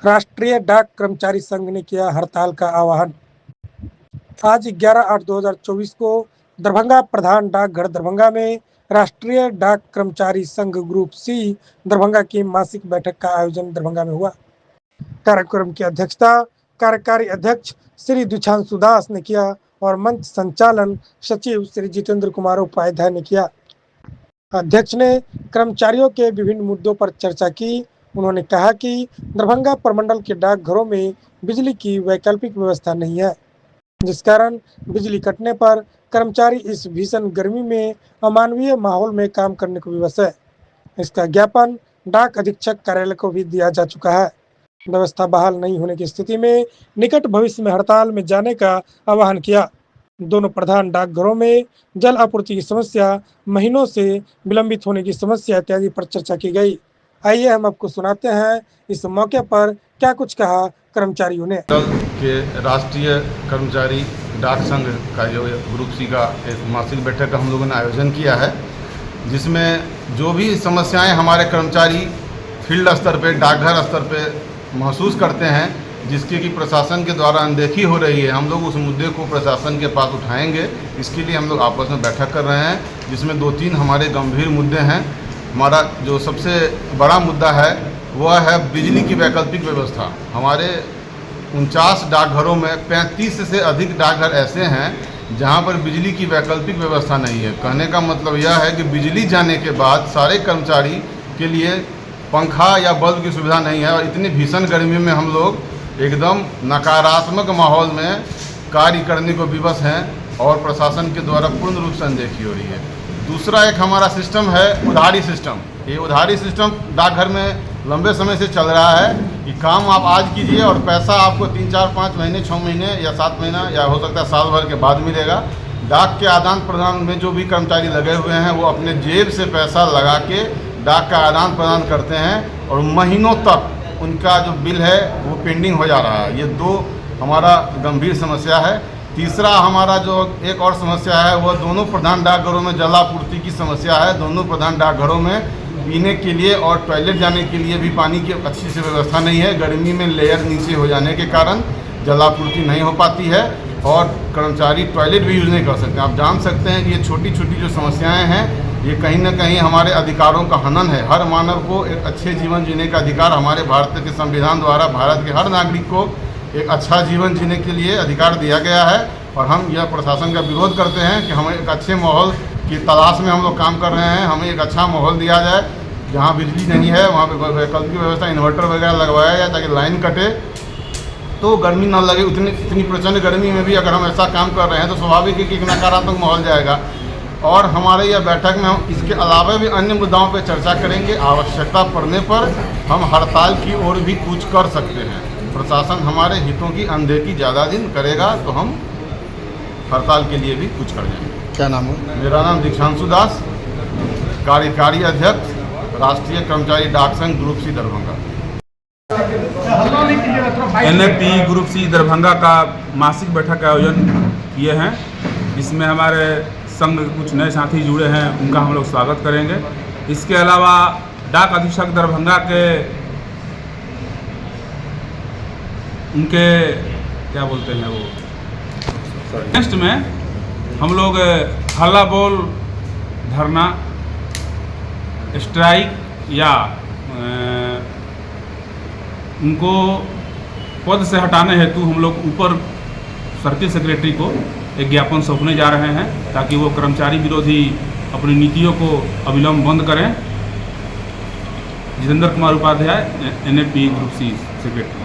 राष्ट्रीय डाक कर्मचारी संघ ने किया हड़ताल का आह्वान। आज 11/8/2024 को दरभंगा प्रधान डाकघर दरभंगा में राष्ट्रीय डाक कर्मचारी संघ ग्रुप सी दरभंगा की मासिक बैठक का आयोजन दरभंगा में हुआ। कार्यक्रम की अध्यक्षता कार्यकारी अध्यक्ष श्री दुछांशु दास ने किया और मंच संचालन सचिव श्री जितेंद्र कुमार उपाध्याय ने किया। अध्यक्ष ने कर्मचारियों के विभिन्न मुद्दों पर चर्चा की। उन्होंने कहा कि दरभंगा प्रमंडल के डाकघरों में बिजली की वैकल्पिक व्यवस्था नहीं है, जिस कारण बिजली कटने पर कर्मचारी इस भीषण गर्मी में अमानवीय माहौल में काम करने को विवश है। इसका ज्ञापन डाक अधीक्षक कार्यालय को भी दिया जा चुका है। व्यवस्था बहाल नहीं होने की स्थिति में निकट भविष्य में हड़ताल में जाने का आह्वान किया। दोनों प्रधान डाकघरों में जल आपूर्ति की समस्या, महीनों से विलंबित होने की समस्या इत्यादि पर चर्चा की गई। आइए हम आपको सुनाते हैं इस मौके पर क्या कुछ कहा कर्मचारियों ने। के राष्ट्रीय कर्मचारी डाक संघ का जो ग्रुप सी का एक मासिक बैठक का हम लोगों ने आयोजन किया है, जिसमें जो भी समस्याएं हमारे कर्मचारी फील्ड स्तर पे, डाकघर स्तर पे महसूस करते हैं, जिसकी कि प्रशासन के द्वारा अनदेखी हो रही है, हम लोग उस मुद्दे को प्रशासन के पास उठाएंगे। इसके लिए हम लोग आपस में बैठक कर रहे हैं, जिसमें 2-3 हमारे गंभीर मुद्दे हैं। हमारा जो सबसे बड़ा मुद्दा है वह है बिजली की वैकल्पिक व्यवस्था। हमारे 49 डाकघरों में 35 से अधिक डाकघर ऐसे हैं जहां पर बिजली की वैकल्पिक व्यवस्था नहीं है। कहने का मतलब यह है कि बिजली जाने के बाद सारे कर्मचारी के लिए पंखा या बल्ब की सुविधा नहीं है, और इतनी भीषण गर्मी में हम लोग एकदम नकारात्मक माहौल में कार्य करने को विवश हैं और प्रशासन के द्वारा पूर्ण रूप से अनदेखी हो रही है। दूसरा एक हमारा सिस्टम है उधारी सिस्टम। ये उधारी सिस्टम डाकघर में लंबे समय से चल रहा है कि काम आप आज कीजिए और पैसा आपको 3, 4, 5 महीने, 6 महीने या 7 महीना या हो सकता है साल भर के बाद मिलेगा। डाक के आदान प्रदान में जो भी कर्मचारी लगे हुए हैं वो अपने जेब से पैसा लगा के डाक का आदान प्रदान करते हैं और महीनों तक उनका जो बिल है वो पेंडिंग हो जा रहा है। ये 2 हमारा गंभीर समस्या है। तीसरा हमारा जो एक और समस्या है वह दोनों प्रधान डाकघरों में जलापूर्ति की समस्या है। दोनों प्रधान डाकघरों में पीने के लिए और टॉयलेट जाने के लिए भी पानी की अच्छी से व्यवस्था नहीं है। गर्मी में लेयर नीचे हो जाने के कारण जलापूर्ति नहीं हो पाती है और कर्मचारी टॉयलेट भी यूज़ नहीं कर सकते। आप जान सकते हैं कि ये छोटी छोटी जो समस्याएं हैं ये कहीं ना कहीं हमारे अधिकारों का हनन है। हर मानव को एक अच्छे जीवन जीने का अधिकार हमारे भारत के संविधान द्वारा भारत के हर नागरिक को एक अच्छा जीवन जीने के लिए अधिकार दिया गया है और हम यह प्रशासन का विरोध करते हैं कि हमें एक अच्छे माहौल की तलाश में हम लोग काम कर रहे हैं। हमें एक अच्छा माहौल दिया जाए, जहाँ बिजली नहीं है वहाँ पे वैकल्पिक व्यवस्था, इन्वर्टर वगैरह लगवाया जाए ताकि लाइन कटे तो गर्मी ना लगे। इतनी प्रचंड गर्मी में भी अगर हम ऐसा काम कर रहे हैं तो स्वाभाविक है कि एक नकारात्मक माहौल जाएगा। और हमारे यह बैठक में हम इसके अलावा भी अन्य मुद्दाओं पर चर्चा करेंगे। आवश्यकता पड़ने पर हम हड़ताल की ओर भी कूच कर सकते हैं। प्रशासन हमारे हितों की अनदेखी ज़्यादा दिन करेगा तो हम हड़ताल के लिए भी कुछ कर जाएंगे। क्या नाम है? मेरा नाम दुछांशु दास, कार्यकारी अध्यक्ष राष्ट्रीय कर्मचारी डाक संघ group C Darbhanga. NAP group C Darbhanga का मासिक बैठक का आयोजन किए हैं। इसमें हमारे संघ के कुछ नए साथी जुड़े हैं, उनका हम लोग स्वागत करेंगे। इसके अलावा डाक अधीक्षक दरभंगा के उनके क्या बोलते हैं वो नेक्स्ट में हम लोग हल्ला बोल, धरना, स्ट्राइक या उनको पद से हटाने हेतु हम लोग ऊपर सर्किल सेक्रेटरी को एक ज्ञापन सौंपने जा रहे हैं ताकि वो कर्मचारी विरोधी अपनी नीतियों को अविलंब बंद करें। Jitendra Kumar Upadhyay, NAP group C secretary.